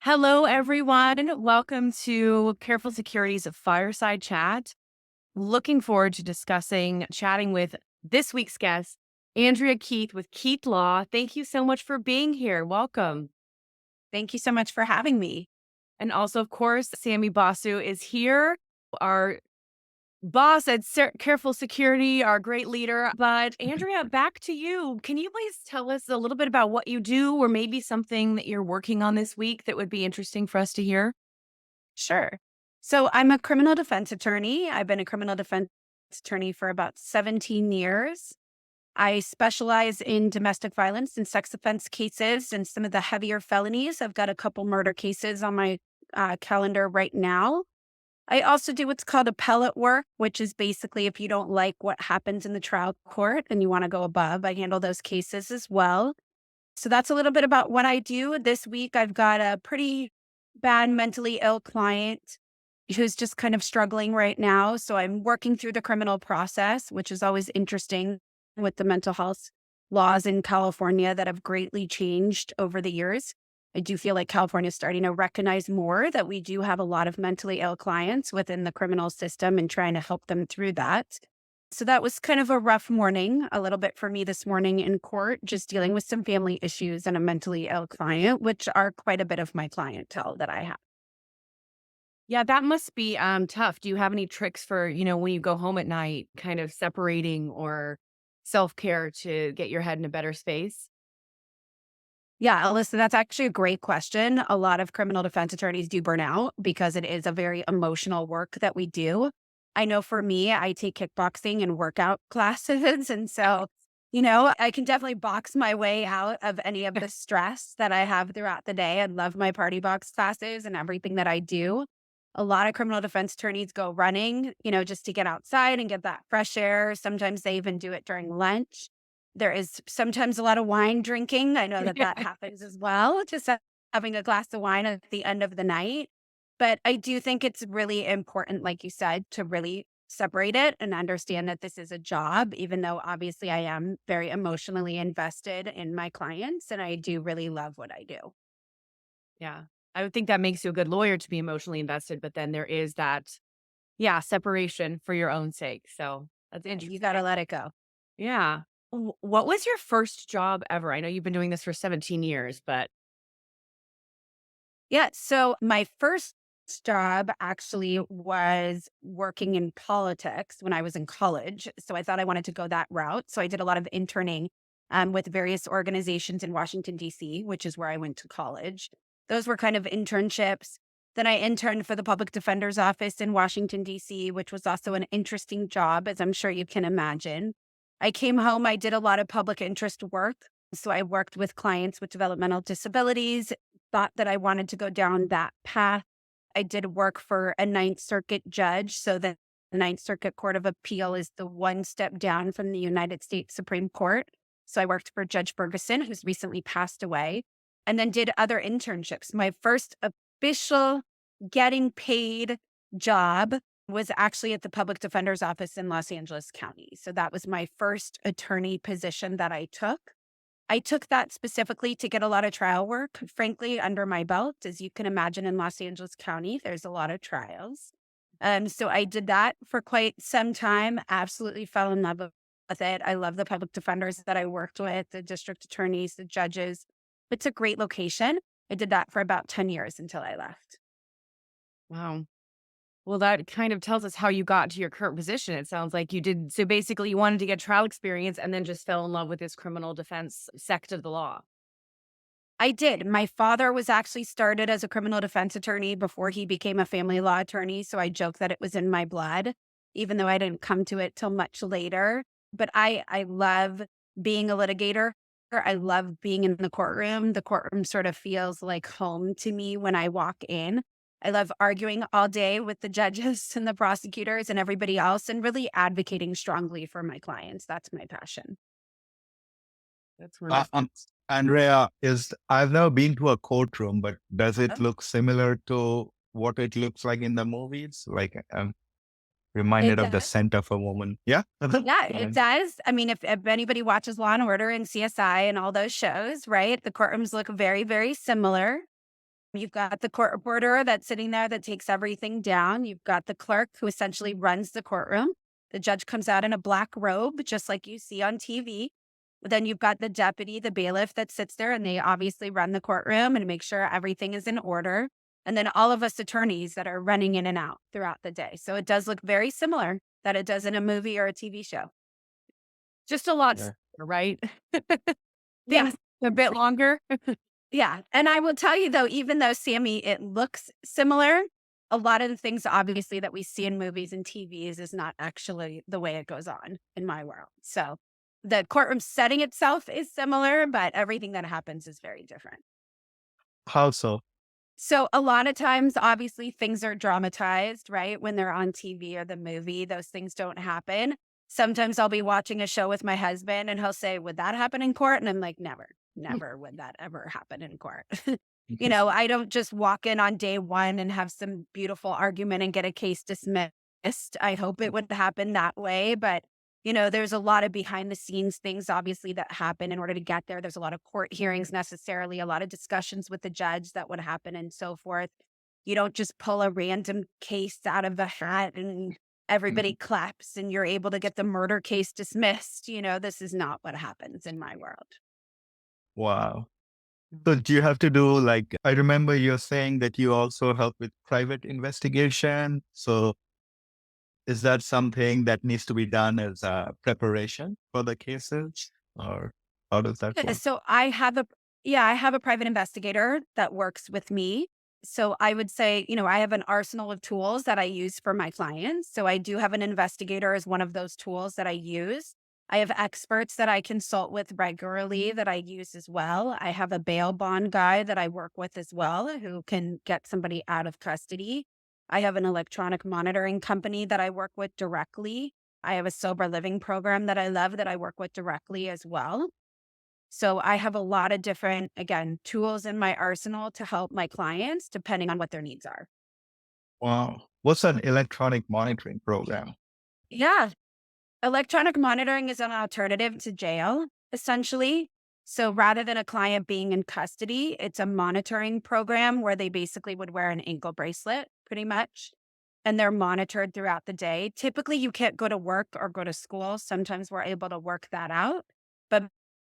Hello, everyone. Welcome to Careful Security's Fireside Chat. Looking forward to chatting with this week's guest, Andrea Keith with Keith Law. Thank you so much for being here. Welcome. Thank you so much for having me. And also, of course, Sammy Basu is here, our boss at Careful Security, our great leader. But Andrea, back to you. Can you please tell us a little bit about what you do or maybe something that you're working on this week that would be interesting for us to hear? Sure. So I'm a criminal defense attorney. I've been a criminal defense attorney for about 17 years. I specialize in domestic violence and sex offense cases and some of the heavier felonies. I've got a couple murder cases on my calendar right now. I also do what's called appellate work, which is basically if you don't like what happens in the trial court and you want to go above, I handle those cases as well. So that's a little bit about what I do. This week, I've got a pretty bad mentally ill client who's just kind of struggling right now. So I'm working through the criminal process, which is always interesting with the mental health laws in California that have greatly changed over the years. I do feel like California is starting to recognize more that we do have a lot of mentally ill clients within the criminal system and trying to help them through that. So that was kind of a rough morning, a little bit for me this morning in court, just dealing with some family issues and a mentally ill client, which are quite a bit of my clientele that I have. Yeah, that must be tough. Do you have any tricks for, when you go home at night, kind of separating or self-care to get your head in a better space? Yeah, listen, that's actually a great question. A lot of criminal defense attorneys do burn out because it is a very emotional work that we do. I know for me, I take kickboxing and workout classes. And so, I can definitely box my way out of any of the stress that I have throughout the day. I love my party box classes and everything that I do. A lot of criminal defense attorneys go running, just to get outside and get that fresh air. Sometimes they even do it during lunch. There is sometimes a lot of wine drinking. I know that that happens as well, just having a glass of wine at the end of the night. But I do think it's really important, like you said, to really separate it and understand that this is a job, even though obviously I am very emotionally invested in my clients and I do really love what I do. Yeah. I would think that makes you a good lawyer to be emotionally invested, but then there is that, yeah, separation for your own sake. So that's You got to interesting. let it go. Yeah. What was your first job ever? I know you've been doing this for 17 years, but Yeah. So my first job actually was working in politics when I was in college. So I thought I wanted to go that route. So I did a lot of interning with various organizations in Washington, D.C., which is where I went to college. Those were kind of internships. Then I interned for the public defender's office in Washington, D.C., which was also an interesting job, as I'm sure you can imagine. I came home, I did a lot of public interest work. So I worked with clients with developmental disabilities, thought that I wanted to go down that path. I did work for a Ninth Circuit judge. So the Ninth Circuit Court of Appeal is the one step down from the United States Supreme Court. So I worked for Judge Ferguson, who's recently passed away, and then did other internships. My first official getting paid job was actually at the public defender's office in Los Angeles County. So that was my first attorney position that I took. I took that specifically to get a lot of trial work, frankly, under my belt. As you can imagine, in Los Angeles County, there's a lot of trials. So I did that for quite some time, absolutely fell in love with it. I love the public defenders that I worked with, the district attorneys, the judges. It's a great location. I did that for about 10 years until I left. wow. Well, that kind of tells us how you got to your current position. It sounds like you did. So basically, you wanted to get trial experience and then just fell in love with this criminal defense sect of the law. I did. My father was actually started as a criminal defense attorney before he became a family law attorney. So I joke that it was in my blood, even though I didn't come to it till much later. But I love being a litigator. I love being in the courtroom. The courtroom sort of feels like home to me when I walk in. I love arguing all day with the judges and the prosecutors and everybody else and really advocating strongly for my clients. That's my passion. That's Uh, wonderful. um, Andrea, I've never been to a courtroom, but does it look similar to what it looks like in the movies? Like I'm It reminded of the does. scent of a woman. Yeah. Yeah, it Fine. does. I mean, if anybody watches Law and Order and CSI and all those shows, right? The courtrooms look very, very similar. You've got the court reporter that's sitting there that takes everything down. You've got the clerk who essentially runs the courtroom. The judge comes out in a black robe, just like you see on TV. Then you've got the deputy, the bailiff that sits there, and they obviously run the courtroom and make sure everything is in order. And then all of us attorneys that are running in and out throughout the day. So it does look very similar that it does in a movie or a TV show. Just a lot, Yeah. right? Yeah. Things a bit longer. Yeah. And I will tell you though, even though Sammy, it looks similar, a lot of the things obviously that we see in movies and TVs is not actually the way it goes on in my world. So the courtroom setting itself is similar, but everything that happens is very different. How so? So a lot of times, obviously, things are dramatized, right? When they're on TV or the movie, those things don't happen. Sometimes I'll be watching a show with my husband and he'll say, would that happen in court? And I'm like, never, never would that ever happen in court. I don't just walk in on day one and have some beautiful argument and get a case dismissed. I hope it would happen that way. But there's a lot of behind the scenes things, obviously, that happen in order to get there. There's a lot of court hearings necessarily, a lot of discussions with the judge that would happen and so forth. You don't just pull a random case out of the hat and everybody claps and you're able to get the murder case dismissed. This is not what happens in my world. Wow. So do you have to do like, I remember you're saying that you also help with private investigation. So is that something that needs to be done as a preparation for the cases, or how does that work? So I have a private investigator that works with me. So I would say, I have an arsenal of tools that I use for my clients. So I do have an investigator as one of those tools that I use. I have experts that I consult with regularly that I use as well. I have a bail bond guy that I work with as well who can get somebody out of custody. I have an electronic monitoring company that I work with directly. I have a sober living program that I love that I work with directly as well. So I have a lot of different, again, tools in my arsenal to help my clients depending on what their needs are. Wow. What's an electronic monitoring program? Yeah. Electronic monitoring is an alternative to jail, essentially. So rather than a client being in custody, it's a monitoring program where they basically would wear an ankle bracelet, pretty much, and they're monitored throughout the day. Typically, you can't go to work or go to school. Sometimes we're able to work that out. But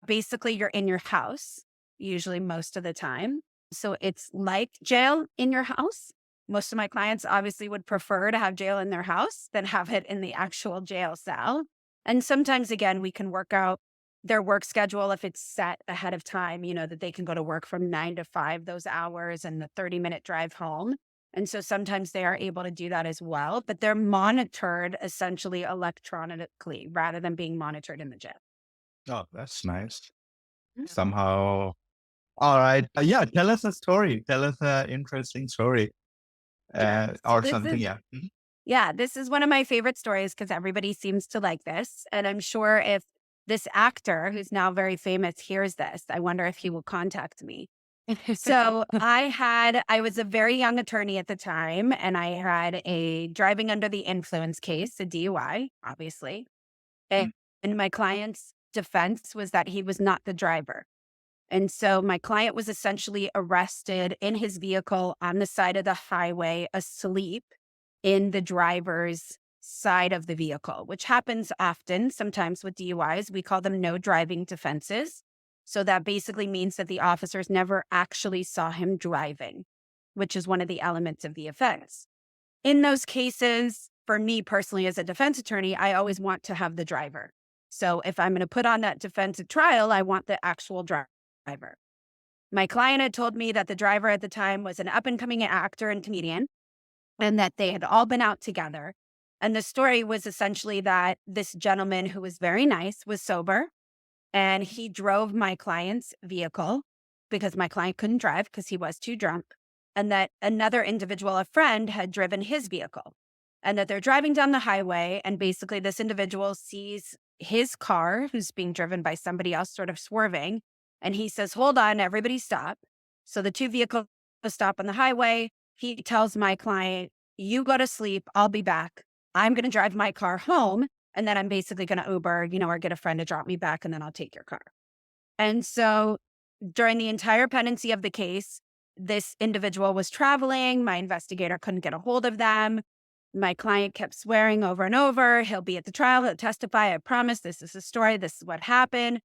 basically, you're in your house, usually most of the time. So it's like jail in your house. Most of my clients obviously would prefer to have jail in their house than have it in the actual jail cell. And sometimes, again, we can work out their work schedule if it's set ahead of time, that they can go to work from 9 to 5, those hours, and the 30-minute drive home. And so sometimes they are able to do that as well, but they're monitored essentially electronically rather than being monitored in the jail. Oh, that's nice. Yeah. Somehow. All right. Yeah. Tell us a story. Tell us an interesting story, Yeah. So or this something. is Yeah. Mhm. Yeah, this is one of my favorite stories because everybody seems to like this. And I'm sure if this actor, who's now very famous, hears this, I wonder if he will contact me. So I was a very young attorney at the time, and I had a driving under the influence case, a DUI, obviously. Mm. And my client's defense was that he was not the driver. And so my client was essentially arrested in his vehicle on the side of the highway, asleep in the driver's side of the vehicle, which happens often, sometimes with DUIs. We call them no driving defenses. So that basically means that the officers never actually saw him driving, which is one of the elements of the offense. In those cases, for me personally as a defense attorney, I always want to have the driver. So if I'm going to put on that defense at trial, I want the actual driver. My client had told me that the driver at the time was an up and coming actor and comedian, and that they had all been out together. And the story was essentially that this gentleman who was very nice was sober, and he drove my client's vehicle because my client couldn't drive because he was too drunk. And that another individual, a friend, had driven his vehicle, and that they're driving down the highway. And basically, this individual sees his car, who's being driven by somebody else, sort of swerving. And he says, "Hold on, everybody stop." So the two vehicles stop on the highway. He tells my client, "You go to sleep. I'll be back. I'm going to drive my car home. And then I'm basically going to Uber, or get a friend to drop me back. And then I'll take your car." And so during the entire pendency of the case, This individual was traveling. My investigator couldn't get a hold of them. My client kept swearing over and over, he'll be at the trial, he'll testify. I promise this is the story. This is what happened.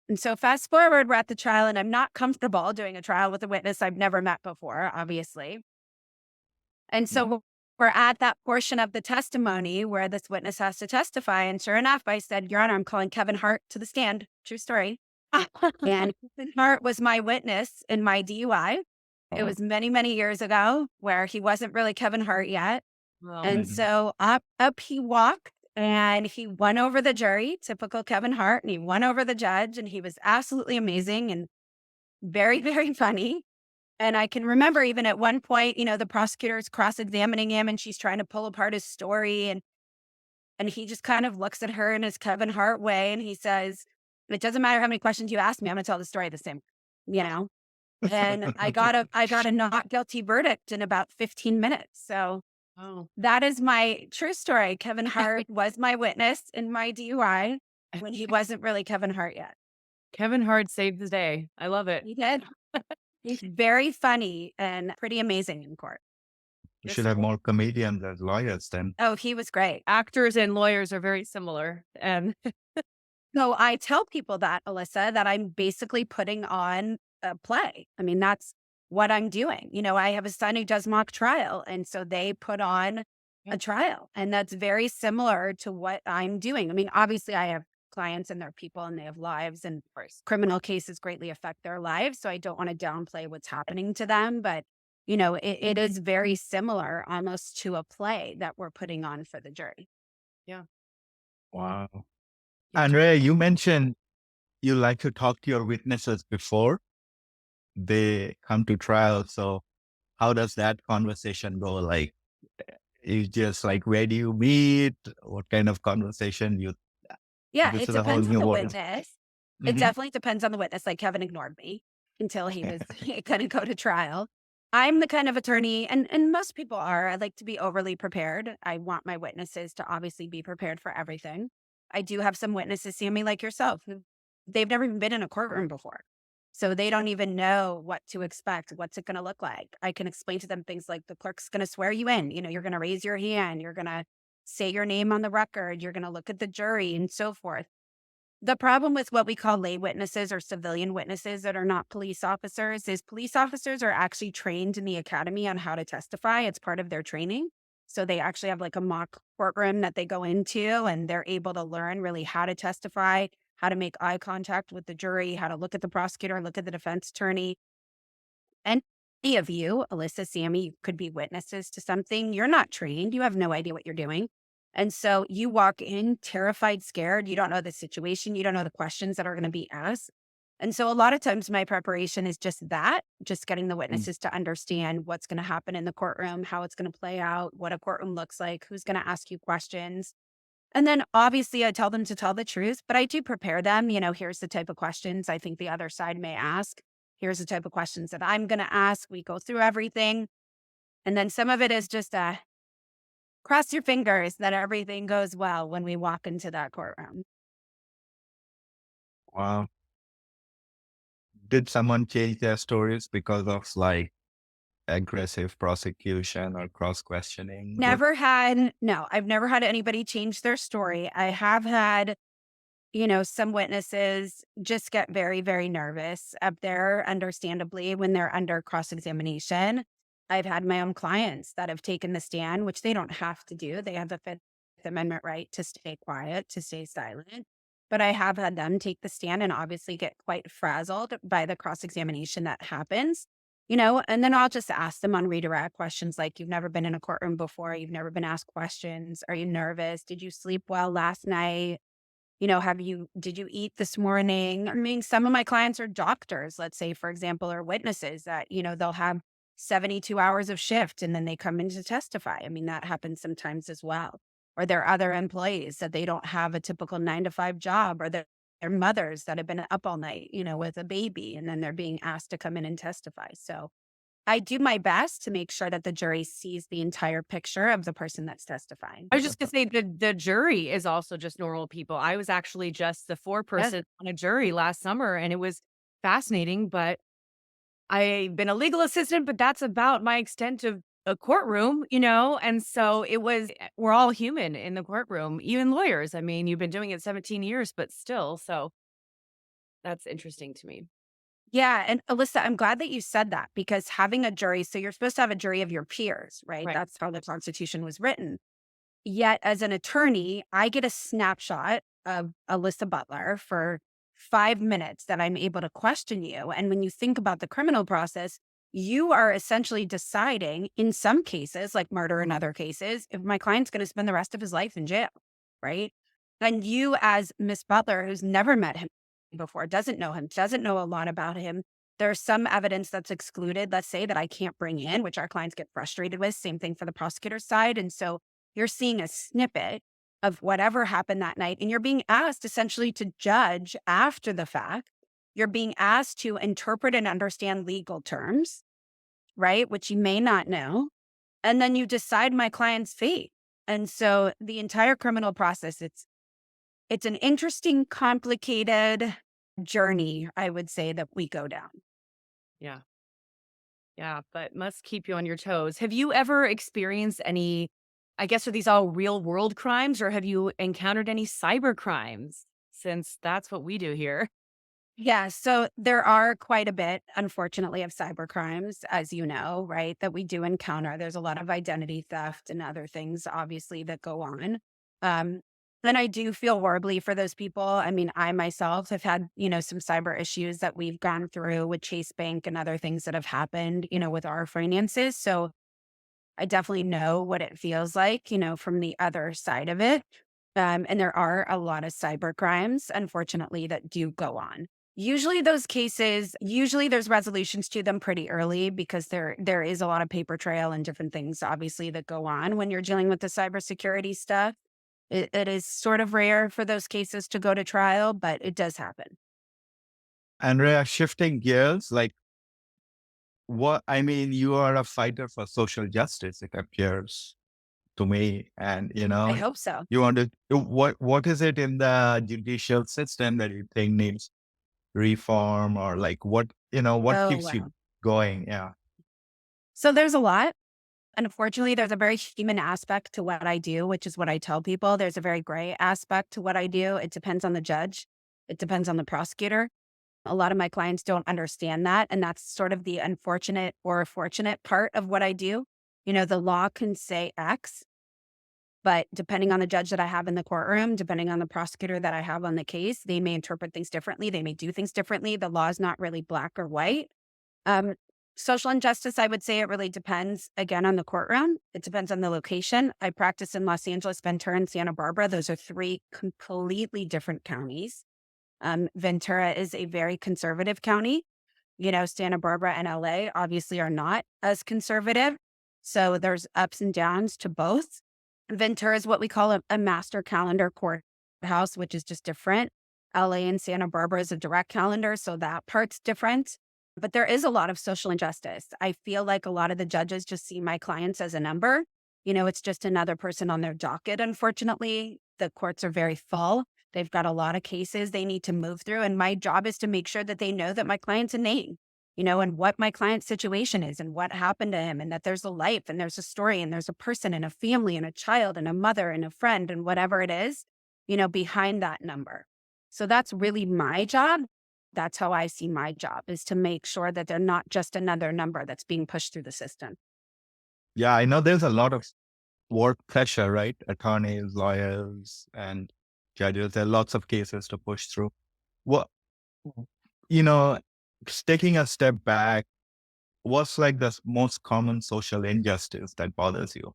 And so fast forward, we're at the trial, and I'm not comfortable doing a trial with a witness I've never met before, obviously. And Mm. so we're at that portion of the testimony where this witness has to testify. And sure enough, I said, Your Honor, I'm calling Kevin Hart to the stand. True story. And Kevin Hart was my witness in my DUI. It was many, many years ago where he wasn't really Kevin Hart yet. Well, And Mhm. so up he walked and he won over the jury, typical Kevin Hart, and he won over the judge. And he was absolutely amazing and very, very funny. And I can remember even at one point, the prosecutor's cross-examining him and she's trying to pull apart his story. And he just kind of looks at her in his Kevin Hart way and he says, It doesn't matter how many questions you ask me, I'm gonna tell the story the same, you know? And I got a not guilty verdict in about 15 minutes. So oh. that is my true story. Kevin Hart was my witness in my DUI when he wasn't really Kevin Hart yet. Kevin Hart saved the day. I love it. He did. He's very funny and pretty amazing in court. We This should have more comedians as lawyers then. Oh, he was great. actors and lawyers are very similar. And So I tell people that, Alyssa, that I'm basically putting on a play. I mean, that's what I'm doing. I have a son who does mock trial. And so they put on a Yep. trial. And that's very similar to what I'm doing. I mean, obviously, I have clients and they're people and they have lives, and of course. criminal cases greatly affect their lives. So I don't want to downplay what's happening to them. But, it is very similar almost to a play that we're putting on for the jury. Yeah. Wow. Yeah. Andrea, you mentioned you like to talk to your witnesses before they come to trial. So how does that conversation go? Like, you just like, where do you meet? What kind of conversation you, Yeah, this it is a whole depends on new the world. witness. It Mhm. definitely depends on the witness. Like Kevin ignored me until he was going to go to trial. I'm the kind of attorney, and most people are. I like to be overly prepared. I want my witnesses to obviously be prepared for everything. I do have some witnesses, Sammy, like yourself, who they've never even been in a courtroom before. So they don't even know what to expect. What's it going to look like? I can explain to them things like the clerk's going to swear you in. You're going to raise your hand. You're going to say your name on the record. You're going to look at the jury and so forth. The problem with what we call lay witnesses or civilian witnesses that are not police officers is police officers are actually trained in the academy on how to testify. It's part of their training. So they actually have like a mock courtroom that they go into and they're able to learn really how to testify, how to make eye contact with the jury, how to look at the prosecutor, look at the defense attorney. Any of you, Alyssa, Sammy, you could be witnesses to something. You're not trained. You have no idea what you're doing. And so you walk in terrified, scared. You don't know the situation. You don't know the questions that are going to be asked. And so a lot of times my preparation is just that, just getting the Mm. witnesses to understand what's going to happen in the courtroom, how it's going to play out, what a courtroom looks like, who's going to ask you questions. And then obviously I tell them to tell the truth, but I do prepare them. Here's the type of questions I think the other side may ask. Here's the type of questions that I'm going to ask. We go through everything. And then some of it is just cross your fingers that everything goes well when we walk into that courtroom. Wow. Did someone change their stories because of like aggressive prosecution or cross questioning? No, I've never had anybody change their story. I have had, some witnesses just get very, very nervous up there, understandably, when they're under cross examination. I've had my own clients that have taken the stand, which they don't have to do. They have the Fifth Amendment right to stay quiet, to stay silent. But I have had them take the stand and obviously get quite frazzled by the cross examination that happens. And then I'll just ask them on redirect questions like, You've never been in a courtroom before. You've never been asked questions. Are you nervous? Did you sleep well last night? Did you eat this morning? I mean, some of my clients are doctors, let's say, for example, or witnesses that, they'll have 72 hours of shift and then they come in to testify. I mean, that happens sometimes as well. Or there are other employees that they don't have a typical 9 to 5 job, or they're mothers that have been up all night, with a baby, and then they're being asked to come in and testify. So I do my best to make sure that the jury sees the entire picture of the person that's testifying. I was just gonna say the jury is also just normal people. I was actually just the Yes. foreperson on a jury last summer, and it was fascinating, but I've been a legal assistant, but that's about my extent of a courtroom, And so we're all human in the courtroom, even lawyers. I mean, you've been doing it 17 years, but still. So that's interesting to me. Yeah. And Alyssa, I'm glad that you said that because having a jury, so you're supposed to have a jury of your peers, right? Right. That's how the Constitution was written. Yet, as an attorney, I get a snapshot of Alyssa Butler for 5 minutes that I'm able to question you. And when you think about the criminal process, you are essentially deciding, in some cases, like murder and other cases, if my client's going to spend the rest of his life in jail, right? And you, as Miss Butler, who's never met him before, doesn't know him, doesn't know a lot about him. There's some evidence that's excluded, let's say, that I can't bring in, which our clients get frustrated with. Same thing for the prosecutor's side. And so you're seeing a snippet of whatever happened that night, and you're being asked essentially to judge after the fact. You're being asked to interpret and understand legal terms, right? Which you may not know. And then you decide my client's fate. And so the entire criminal process, it's an interesting, complicated journey, I would say, that we go down. Yeah. Yeah. But must keep you on your toes. Have you ever experienced any, I guess, are these all real world crimes or have you encountered any cyber crimes? Since that's what we do here. Yeah, so there are quite a bit, unfortunately, of cyber crimes, as you know, right, that we do encounter. There's a lot of identity theft and other things, obviously, that go on. Um, and I do feel horribly for those people. I mean, I myself have had, some cyber issues that we've gone through with Chase Bank and other things that have happened, with our finances. So I definitely know what it feels like, from the other side of it. And there are a lot of cyber crimes, unfortunately, that do go on. Usually there's resolutions to them pretty early because there is a lot of paper trail and different things, obviously, that go on when you're dealing with the cybersecurity stuff. It is sort of rare for those cases to go to trial, but it does happen. Andrea, shifting gears, like what I mean, you are a fighter for social justice, it appears to me. And I hope so. you want to what is it in the judicial system that you think needs reform or like what Oh, keeps you wow. going? Yeah. So there's a lot. Unfortunately, there's a very human aspect to what I do, which is what I tell people. There's a very gray aspect to what I do. It depends on the judge. It depends on the prosecutor. A lot of my clients don't understand that. And that's sort of the unfortunate or fortunate part of what I do. The law can say X, but depending on the judge that I have in the courtroom, depending on the prosecutor that I have on the case, they may interpret things differently. They may do things differently. The law is not really black or white. Um, Social injustice, I would say it really depends, again, on the courtroom. It depends on the location. I practice in Los Angeles, Ventura, and Santa Barbara. Those are three completely different counties. Ventura is a very conservative county. Santa Barbara and LA obviously are not as conservative. So there's ups and downs to both. Ventura is what we call a master calendar courthouse, which is just different. LA and Santa Barbara is a direct calendar. So that part's different. But there is a lot of social injustice. I feel like a lot of the judges just see my clients as a number. It's just another person on their docket, unfortunately. The courts are very full. They've got a lot of cases they need to move through. And my job is to make sure that they know that my client's a name, and what my client's situation is and what happened to him and that there's a life and there's a story and there's a person and a family and a child and a mother and a friend and whatever it is, behind that number. So that's really my job. That's how I see my job, is to make sure that they're not just another number that's being pushed through the system. Yeah, I know there's a lot of work pressure, right? Attorneys, lawyers, and judges. There are lots of cases to push through. What you know, taking a step back, what's like the most common social injustice that bothers you?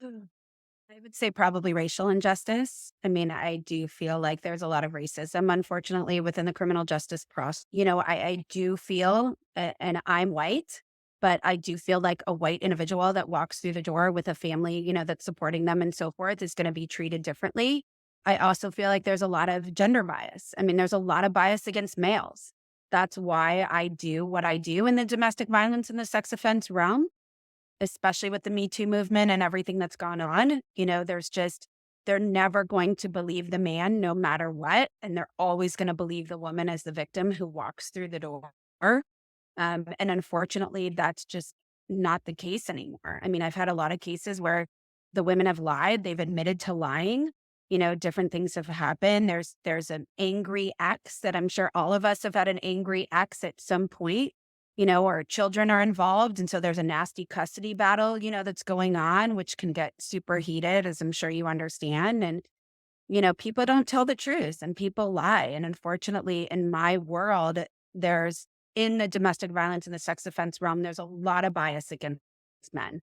Mm. I would say probably racial injustice. I mean, I do feel like there's a lot of racism, unfortunately, within the criminal justice process. I do feel, and I'm white, but I do feel like a white individual that walks through the door with a family, that's supporting them and so forth is going to be treated differently. I also feel like there's a lot of gender bias. I mean, there's a lot of bias against males. That's why I do what I do in the domestic violence and the sex offense realm, especially with the Me Too movement and everything that's gone on. they're never going to believe the man no matter what. And they're always going to believe the woman as the victim who walks through the door. And unfortunately, that's just not the case anymore. I mean, I've had a lot of cases where the women have lied, they've admitted to lying. Different things have happened. There's an angry ex that I'm sure all of us have had an angry ex at some point, or children are involved. And so there's a nasty custody battle, that's going on, which can get super heated, as I'm sure you understand. And, people don't tell the truth and people lie. And unfortunately, in my world, there's in the domestic violence and the sex offense realm, there's a lot of bias against men.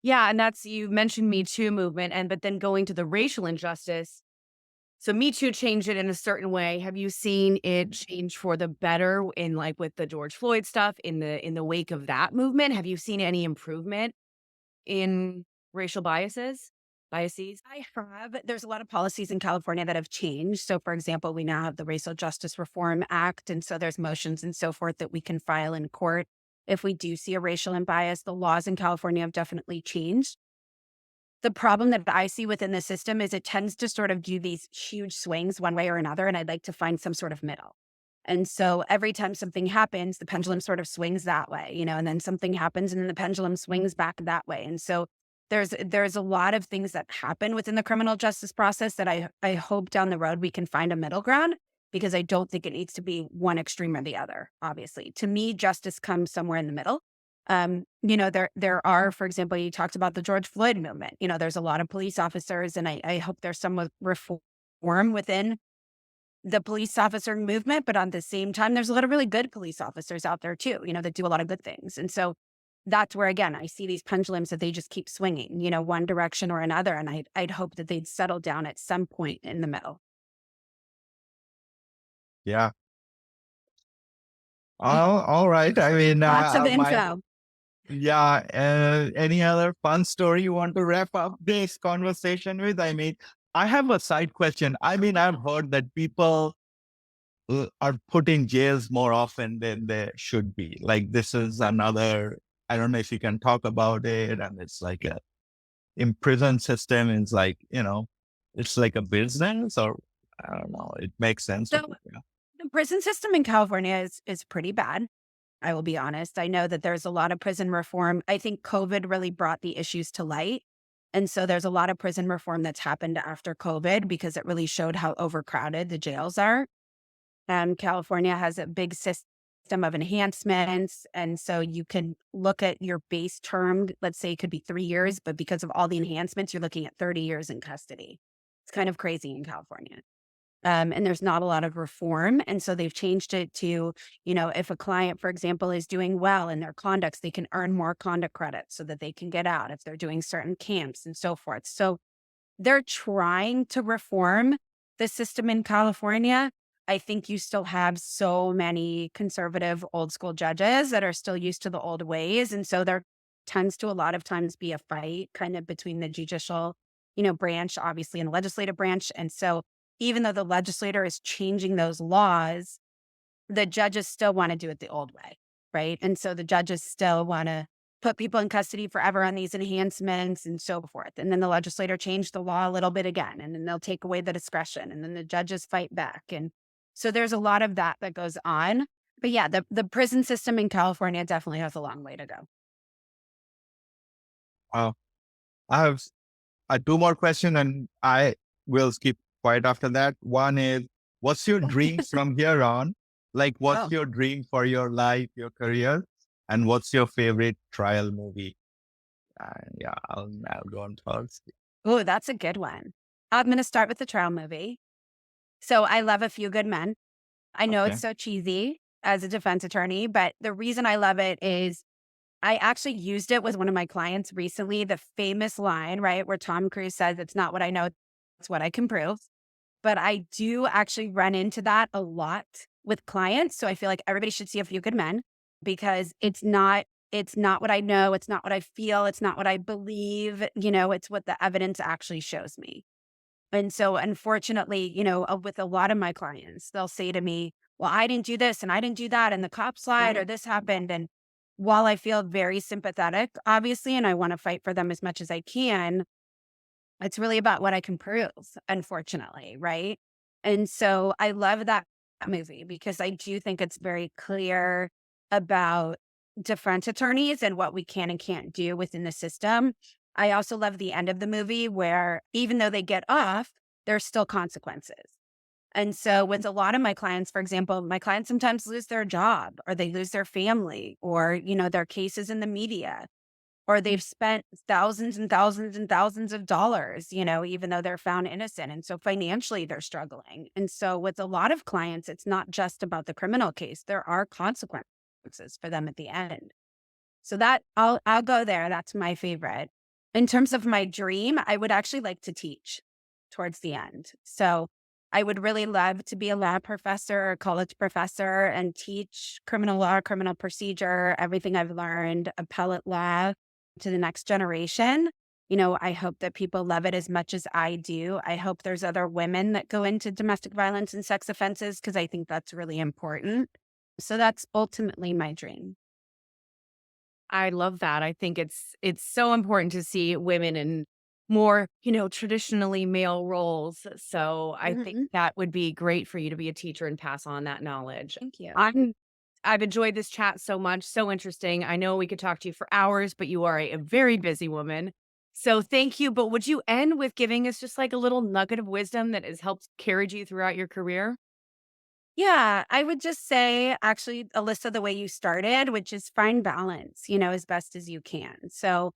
Yeah, and that's you mentioned Me Too movement, but then going to the racial injustice. So Me Too changed it in a certain way. Have you seen it change for the better in like with the George Floyd stuff in the wake of that movement? Have you seen any improvement in racial biases? I have. There's a lot of policies in California that have changed. So, for example, we now have the Racial Justice Reform Act. And so there's motions and so forth that we can file in court if we do see a racial bias. The laws in California have definitely changed. The problem that I see within the system is it tends to sort of do these huge swings one way or another. And I'd like to find some sort of middle. And so every time something happens, the pendulum sort of swings that way, and then something happens and then the pendulum swings back that way. And so there's a lot of things that happen within the criminal justice process that I hope down the road we can find a middle ground, because I don't think it needs to be one extreme or the other. Obviously, to me, justice comes somewhere in the middle. There are, for example, you talked about the George Floyd movement. There's a lot of police officers, and I hope there's some reform within the police officer movement. But at the same time, there's a lot of really good police officers out there too, that do a lot of good things. And so that's where, again, I see these pendulums that they just keep swinging, one direction or another. And I'd hope that they'd settle down at some point in the middle. Yeah. All right. I mean, Lots of info. yeah. Any other fun story you want to wrap up this conversation with? I mean, I have a side question. I mean, I've heard that people are put in jails more often than they should be. Like, this is another, I don't know if you can talk about it. And it's like in prison system is like, it's like a business, or I don't know. It makes sense. So the prison system in California is pretty bad. I will be honest. I know that there's a lot of prison reform. I think COVID really brought the issues to light. And so there's a lot of prison reform that's happened after COVID because it really showed how overcrowded the jails are. California has a big system of enhancements. And so you can look at your base term, let's say it could be 3 years, but because of all the enhancements, you're looking at 30 years in custody. It's kind of crazy in California. And there's not a lot of reform. And so they've changed it to, if a client, for example, is doing well in their conducts, they can earn more conduct credits so that they can get out if they're doing certain camps and so forth. So they're trying to reform the system in California. I think you still have so many conservative old school judges that are still used to the old ways. And so there tends to a lot of times be a fight kind of between the judicial, branch, obviously, and the legislative branch. And so even though the legislator is changing those laws, the judges still want to do it the old way, right? And so the judges still want to put people in custody forever on these enhancements and so forth. And then the legislator changed the law a little bit again, and then they'll take away the discretion, and then the judges fight back. And so there's a lot of that goes on. But yeah, the prison system in California definitely has a long way to go. Wow. I have two more questions, and I will skip right after that. One is, what's your dream from here on? Like, what's your dream for your life, your career? And what's your favorite trial movie? Yeah, I'll go on first. Oh, that's a good one. I'm going to start with the trial movie. So I love A Few Good Men. I know Okay. it's so cheesy as a defense attorney, but the reason I love it is I actually used it with one of my clients recently, the famous line, right, where Tom Cruise says, "It's not what I know, it's what I can prove." But I do actually run into that a lot with clients. So I feel like everybody should see A Few Good Men, because it's not what I know, it's not what I feel, it's not what I believe, it's what the evidence actually shows me. And so unfortunately, with a lot of my clients, they'll say to me, "Well, I didn't do this and I didn't do that, and the cops lied or this happened." And while I feel very sympathetic, obviously, and I want to fight for them as much as I can, It's really about what I can prove, unfortunately, right? And so I love that movie because I do think it's very clear about defense attorneys and what we can and can't do within the system. I also love the end of the movie where even though they get off, there's still consequences. And so with a lot of my clients, for example, my clients sometimes lose their job or they lose their family or, their cases in the media or they've spent thousands and thousands and thousands of dollars, even though they're found innocent. And so financially they're struggling. And so with a lot of clients, it's not just about the criminal case. There are consequences for them at the end. So that I'll go there. That's my favorite. In terms of my dream, I would actually like to teach towards the end. So I would really love to be a law professor or college professor and teach criminal law, criminal procedure, everything I've learned, appellate law to the next generation. I hope that people love it as much as I do. I hope there's other women that go into domestic violence and sex offenses because I think that's really important. So that's ultimately my dream. I love that. I think it's so important to see women in more, traditionally male roles. So I think Mhm. that would be great for you to be a teacher and pass on that knowledge. Thank you. I've enjoyed this chat so much, so interesting. I know we could talk to you for hours, but you are a very busy woman. So thank you. But would you end with giving us just like a little nugget of wisdom that has helped carried you throughout your career? Yeah, I would just say actually, Alyssa, the way you started, which is find balance, as best as you can. So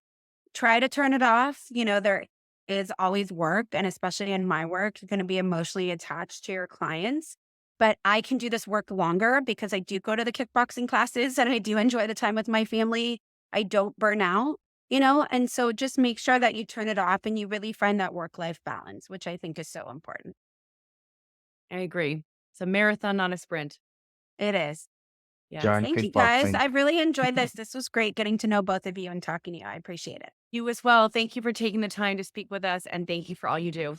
try to turn it off. There is always work, and especially in my work, you're going to be emotionally attached to your clients. But I can do this work longer because I do go to the kickboxing classes and I do enjoy the time with my family. I don't burn out, and so just make sure that you turn it off and you really find that work life balance, which I think is so important. I agree. It's a marathon, not a sprint. It is. Yes. Join Thank you guys. kickboxing. I really enjoyed this. This was great getting to know both of you and talking to you. I appreciate it. You as well. Thank you for taking the time to speak with us, and thank you for all you do.